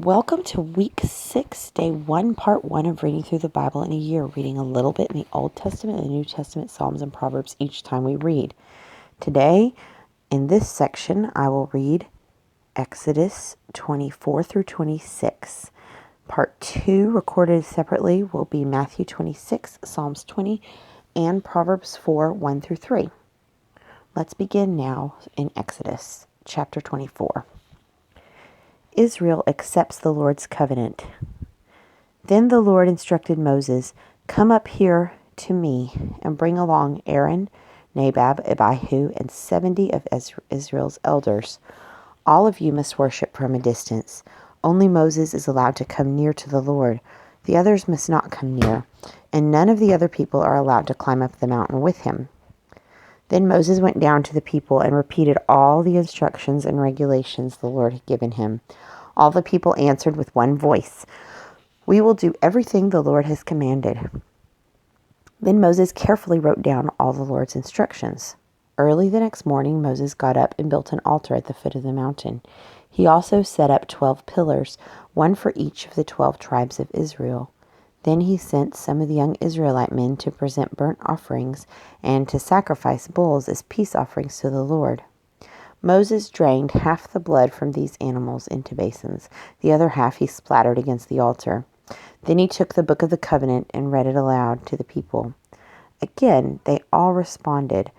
Welcome to week 6, day 1, part 1 of reading through the Bible in a year, reading a little bit in the Old Testament and the New Testament, Psalms and Proverbs each time we read. Today, in this section, I will read Exodus 24 through 26. Part 2, recorded separately, will be Matthew 26, Psalms 20, and Proverbs 4, 1 through 3. Let's begin now in Exodus chapter 24. Israel accepts the Lord's covenant. Then the Lord instructed Moses, "Come up here to me and bring along Aaron, Nadab, Abihu, and 70 of Israel's elders. All of you must worship from a distance. Only Moses is allowed to come near to the Lord. The others must not come near, and none of the other people are allowed to climb up the mountain with him." Then Moses went down to the people and repeated all the instructions and regulations the Lord had given him. All the people answered with one voice, "We will do everything the Lord has commanded." Then Moses carefully wrote down all the Lord's instructions. Early the next morning, Moses got up and built an altar at the foot of the mountain. He also set up 12 pillars, one for each of the 12 tribes of Israel. Then he sent some of the young Israelite men to present burnt offerings and to sacrifice bulls as peace offerings to the Lord. Moses drained half the blood from these animals into basins. The other half he splattered against the altar. Then he took the book of the covenant and read it aloud to the people. Again, they all responded,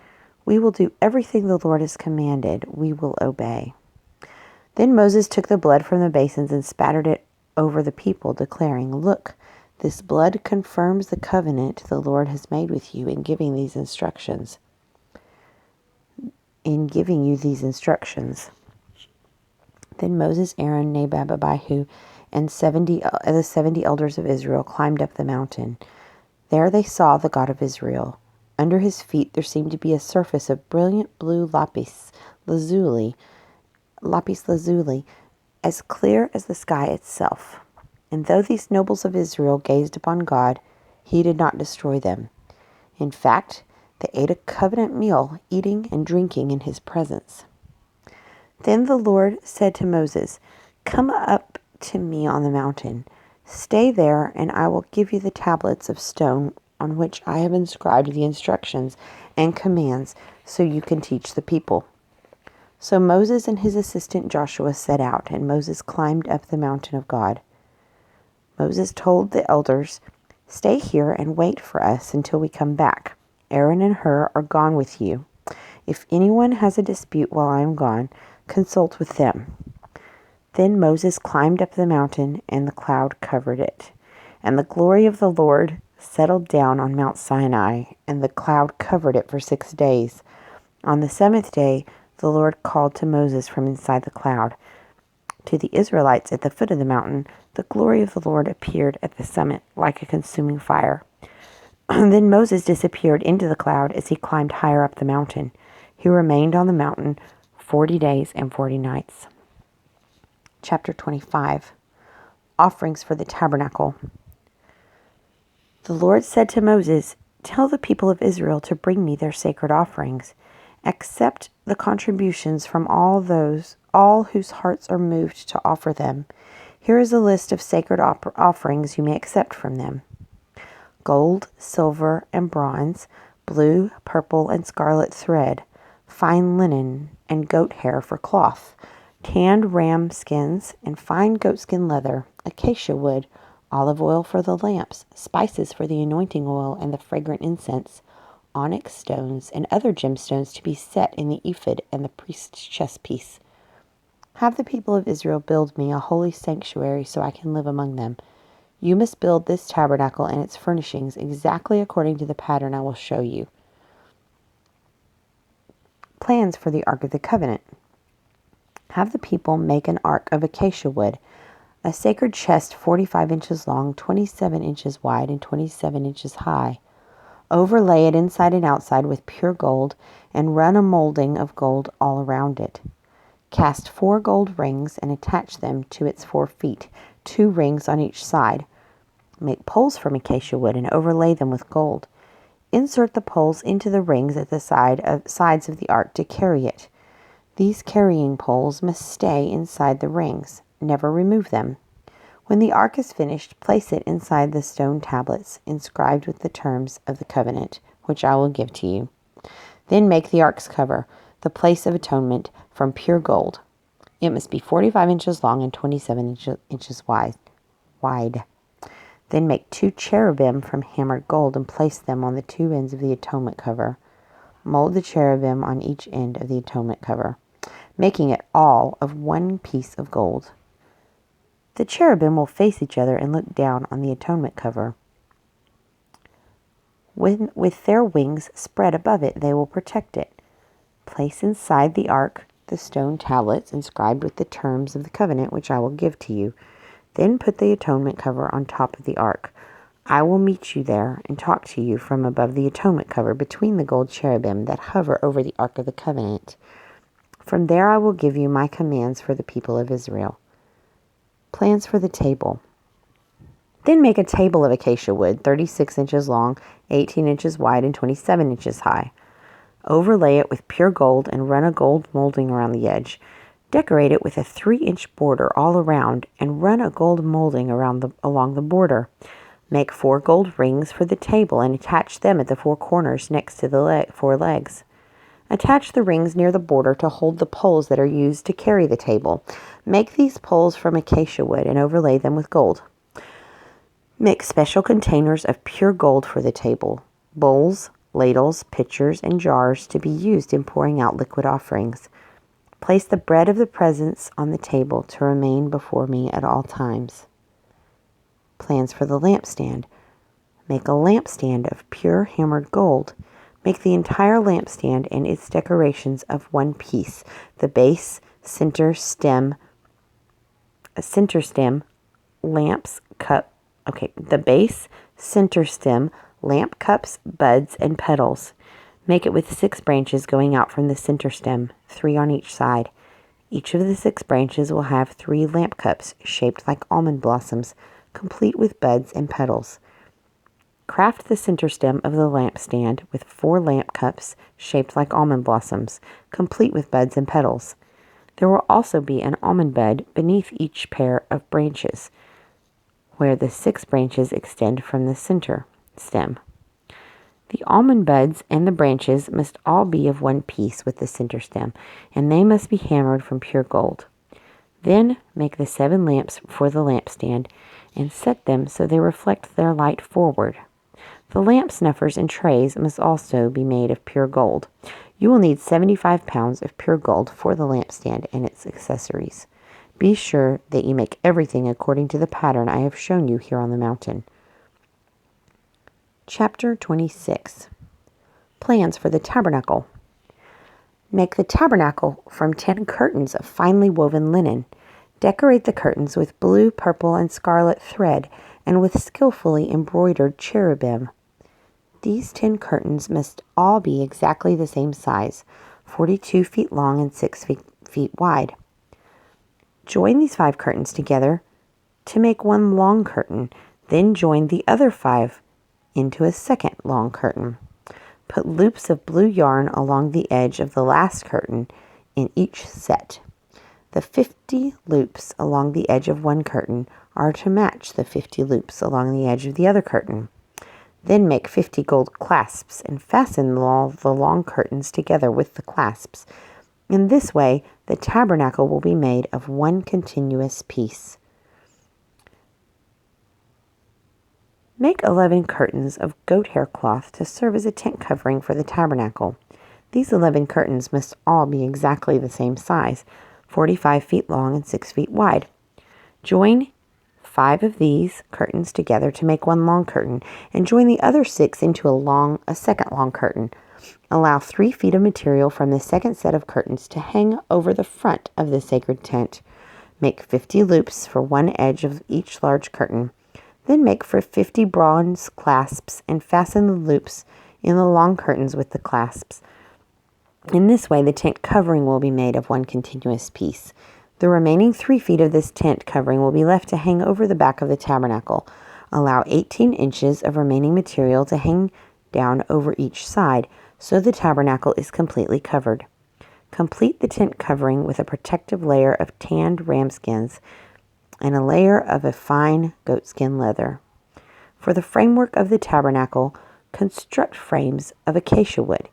"We will do everything the Lord has commanded. We will obey." Then Moses took the blood from the basins and spattered it over the people, declaring, "Look, this blood confirms the covenant the Lord has made with you in giving you these instructions. Then Moses, Aaron, Nadab, Abihu, and the 70 elders of Israel climbed up the mountain. There they saw the God of Israel. Under his feet there seemed to be a surface of brilliant blue lapis lazuli, as clear as the sky itself. And though these nobles of Israel gazed upon God, he did not destroy them. In fact, they ate a covenant meal, eating and drinking in his presence. Then the Lord said to Moses, "Come up to me on the mountain. Stay there, and I will give you the tablets of stone on which I have inscribed the instructions and commands, so you can teach the people." So Moses and his assistant Joshua set out, and Moses climbed up the mountain of God. Moses told the elders, "Stay here and wait for us until we come back. Aaron and Hur are gone with you. If anyone has a dispute while I am gone, consult with them." Then Moses climbed up the mountain, and the cloud covered it. And the glory of the Lord settled down on Mount Sinai, and the cloud covered it for 6 days. On the 7th day, the Lord called to Moses from inside the cloud. To the Israelites at the foot of the mountain, the glory of the Lord appeared at the summit like a consuming fire. Then Moses disappeared into the cloud as he climbed higher up the mountain. He remained on the mountain 40 days and 40 nights. Chapter 25. Offerings for the tabernacle. The Lord said to Moses, "Tell the people of Israel to bring me their sacred offerings. Accept the contributions from all whose hearts are moved to offer them. Here is a list of sacred offerings you may accept from them: gold, silver, and bronze, blue, purple, and scarlet thread, fine linen, and goat hair for cloth, tanned ram skins, and fine goatskin leather, acacia wood, olive oil for the lamps, spices for the anointing oil and the fragrant incense, onyx stones, and other gemstones to be set in the ephod and the priest's chest piece. Have the people of Israel build me a holy sanctuary so I can live among them. You must build this tabernacle and its furnishings exactly according to the pattern I will show you." Plans for the Ark of the Covenant. Have the people make an ark of acacia wood, a sacred chest 45 inches long, 27 inches wide, and 27 inches high. Overlay it inside and outside with pure gold, and run a molding of gold all around it. Cast 4 gold rings and attach them to its 4 feet, 2 rings on each side. Make poles from acacia wood and overlay them with gold. Insert the poles into the rings at the sides of the ark to carry it. These carrying poles must stay inside the rings. Never remove them. When the ark is finished, place it inside the stone tablets inscribed with the terms of the covenant, which I will give to you. Then make the ark's cover, the place of atonement, from pure gold. It must be 45 inches long and 27 inches wide. Then make 2 cherubim from hammered gold and place them on the 2 ends of the atonement cover. Mold the cherubim on each end of the atonement cover, making it all of one piece of gold. The cherubim will face each other and look down on the atonement cover. With their wings spread above it, they will protect it. Place inside the ark the stone tablets inscribed with the terms of the covenant which I will give to you. Then put the atonement cover on top of the ark. I will meet you there and talk to you from above the atonement cover between the gold cherubim that hover over the ark of the covenant. From there I will give you my commands for the people of Israel. Plans for the table. Then make a table of acacia wood, 36 inches long, 18 inches wide, and 27 inches high. Overlay it with pure gold and run a gold molding around the edge. Decorate it with a 3-inch border all around and run a gold molding along the border. Make 4 gold rings for the table and attach them at the 4 corners next to the 4 legs. Attach the rings near the border to hold the poles that are used to carry the table. Make these poles from acacia wood and overlay them with gold. Make special containers of pure gold for the table, bowls, ladles, pitchers, and jars to be used in pouring out liquid offerings. Place the bread of the presence on the table to remain before me at all times. Plans for the lampstand. Make a lampstand of pure hammered gold. Make the entire lampstand and its decorations of one piece, the base, center stem, lamp cups, buds, and petals. Make it with 6 branches going out from the center stem, 3 on each side. Each of the 6 branches will have 3 lamp cups shaped like almond blossoms, complete with buds and petals. Craft the center stem of the lampstand with 4 lamp cups shaped like almond blossoms, complete with buds and petals. There will also be an almond bud beneath each pair of branches, where the 6 branches extend from the center stem. The almond buds and the branches must all be of one piece with the center stem, and they must be hammered from pure gold. Then make the 7 lamps for the lampstand and set them so they reflect their light forward. The lamp snuffers and trays must also be made of pure gold. You will need 75 pounds of pure gold for the lampstand and its accessories. Be sure that you make everything according to the pattern I have shown you here on the mountain. Chapter 26. Plans for the tabernacle. Make the tabernacle from 10 curtains of finely woven linen. Decorate the curtains with blue, purple, and scarlet thread and with skillfully embroidered cherubim. These 10 curtains must all be exactly the same size, 42 feet long and 6 feet wide. Join these 5 curtains together to make one long curtain, then join the other 5 into a second long curtain. Put loops of blue yarn along the edge of the last curtain in each set. The 50 loops along the edge of one curtain are to match the 50 loops along the edge of the other curtain. Then make 50 gold clasps and fasten all the long curtains together with the clasps. In this way, the tabernacle will be made of one continuous piece. Make 11 curtains of goat hair cloth to serve as a tent covering for the tabernacle. These 11 curtains must all be exactly the same size, 45 feet long and 6 feet wide. Join 5 of these curtains together to make one long curtain, and join the other 6 into a second long curtain. Allow 3 feet of material from the second set of curtains to hang over the front of the sacred tent. Make 50 loops for one edge of each large curtain. Then make for 50 bronze clasps and fasten the loops in the long curtains with the clasps. In this way, the tent covering will be made of one continuous piece. The remaining 3 feet of this tent covering will be left to hang over the back of the tabernacle. Allow 18 inches of remaining material to hang down over each side, so the tabernacle is completely covered. Complete the tent covering with a protective layer of tanned ram skins and a layer of a fine goatskin leather. For the framework of the tabernacle, construct frames of acacia wood.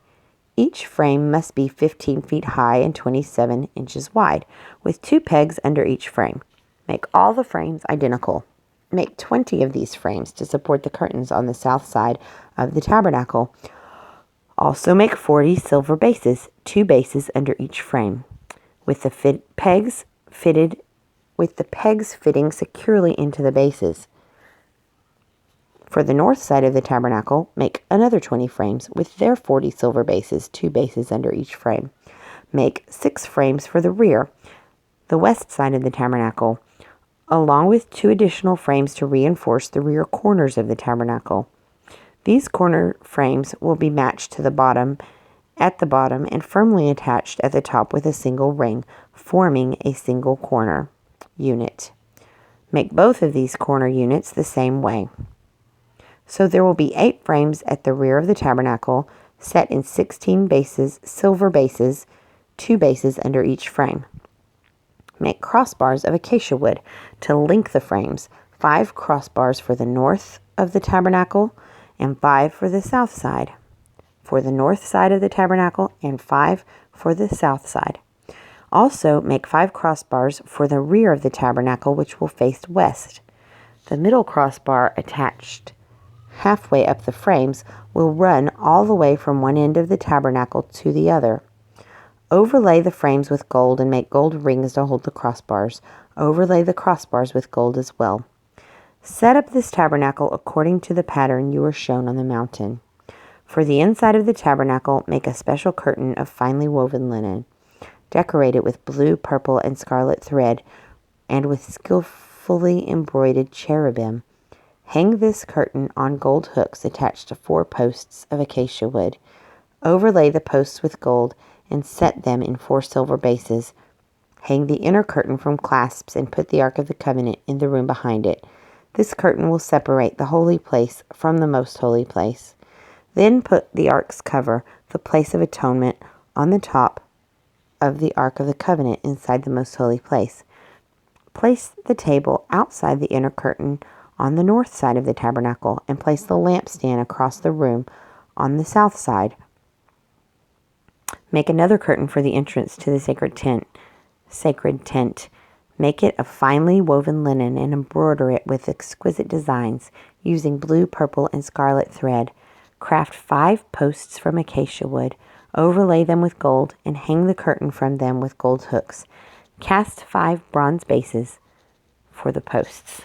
Each frame must be 15 feet high and 27 inches wide, with 2 pegs under each frame. Make all the frames identical. Make 20 of these frames to support the curtains on the south side of the tabernacle. Also make 40 silver bases, 2 bases under each frame, with the pegs fitting securely into the bases. For the north side of the tabernacle, make another 20 frames with their 40 silver bases, 2 bases under each frame. Make 6 frames for the rear, the west side of the tabernacle, along with 2 additional frames to reinforce the rear corners of the tabernacle. These corner frames will be matched to the bottom and firmly attached at the top with a single ring, forming a single corner unit. Make both of these corner units the same way. So there will be 8 frames at the rear of the tabernacle, set in 16 bases, silver bases, 2 bases under each frame. Make crossbars of acacia wood to link the frames, 5 crossbars for the north of the tabernacle and 5 for the south side. For the north side of the tabernacle and 5 for the south side. Also make 5 crossbars for the rear of the tabernacle, which will face west. The middle crossbar attached halfway up the frames will run all the way from one end of the tabernacle to the other. Overlay the frames with gold and make gold rings to hold the crossbars. Overlay the crossbars with gold as well. Set up this tabernacle according to the pattern you were shown on the mountain. For the inside of the tabernacle, make a special curtain of finely woven linen. Decorate it with blue, purple, and scarlet thread and with skillfully embroidered cherubim. Hang this curtain on gold hooks attached to 4 posts of acacia wood. Overlay the posts with gold and set them in 4 silver bases. Hang the inner curtain from clasps and put the Ark of the Covenant in the room behind it. This curtain will separate the holy place from the most holy place. Then put the Ark's cover, the place of atonement, on the top of the Ark of the Covenant inside the most holy place. Place the table outside the inner curtain on the north side of the tabernacle and place the lampstand across the room on the south side. Make another curtain for the entrance to the sacred tent. Make it of finely woven linen and embroider it with exquisite designs using blue, purple, and scarlet thread. Craft 5 posts from acacia wood. Overlay them with gold and hang the curtain from them with gold hooks. Cast 5 bronze bases for the posts.